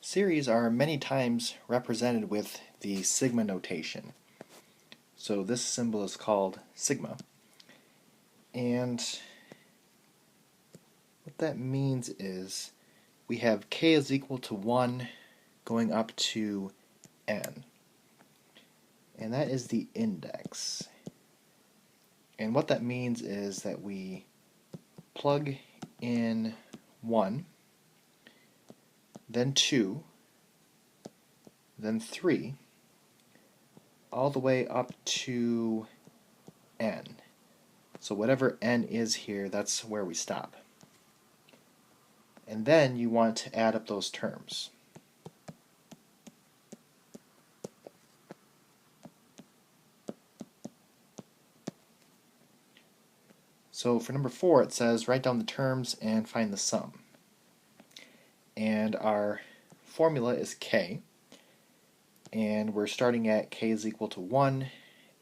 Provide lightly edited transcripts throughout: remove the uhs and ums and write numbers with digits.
Series are many times represented with the sigma notation. So this symbol is called sigma. And what that means is we have k is equal to 1 going up to n. And that is the index. And what that means is that we plug in 1, then 2, then 3, all the way up to n. So whatever n is here, that's where we stop. And then you want to add up those terms. So for number 4, it says write down the terms and find the sum. And our formula is k, and we're starting at k is equal to 1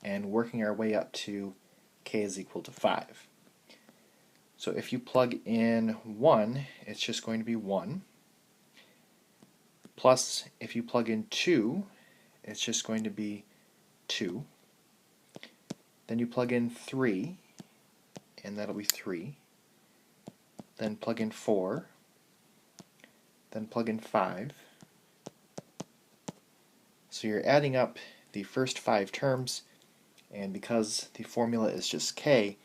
and working our way up to k is equal to 5. So if you plug in 1, it's just going to be 1. Plus, if you plug in 2, it's just going to be 2. Then you plug in 3, and that'll be 3. Then plug in 4. Then plug in 5. So you're adding up the first 5 terms, and because the formula is just k,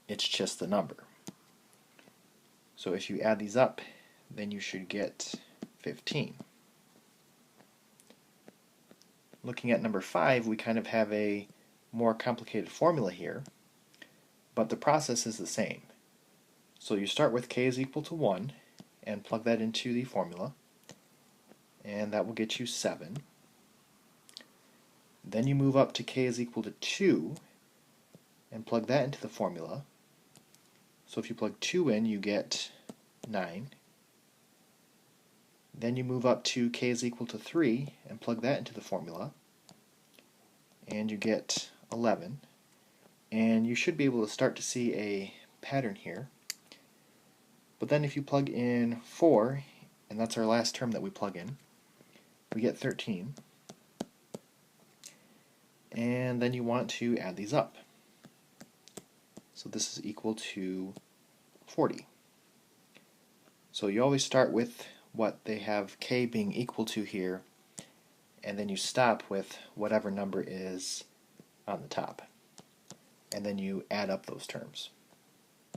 it's just the number. So if you add these up, then you should get 15. Looking at number 5, we kind of have a more complicated formula here, but the process is the same. So you start with k is equal to 1 and plug that into the formula, and that will get you 7. Then you move up to k is equal to 2 and plug that into the formula. So if you plug 2 in, you get 9. Then you move up to k is equal to 3 and plug that into the formula, and you get 11. And you should be able to start to see a pattern here. But then if you plug in 4, and that's our last term that we plug in, we get 13. And then you want to add these up. So this is equal to 40. So you always start with what they have k being equal to here, and then you stop with whatever number is on the top. And then you add up those terms.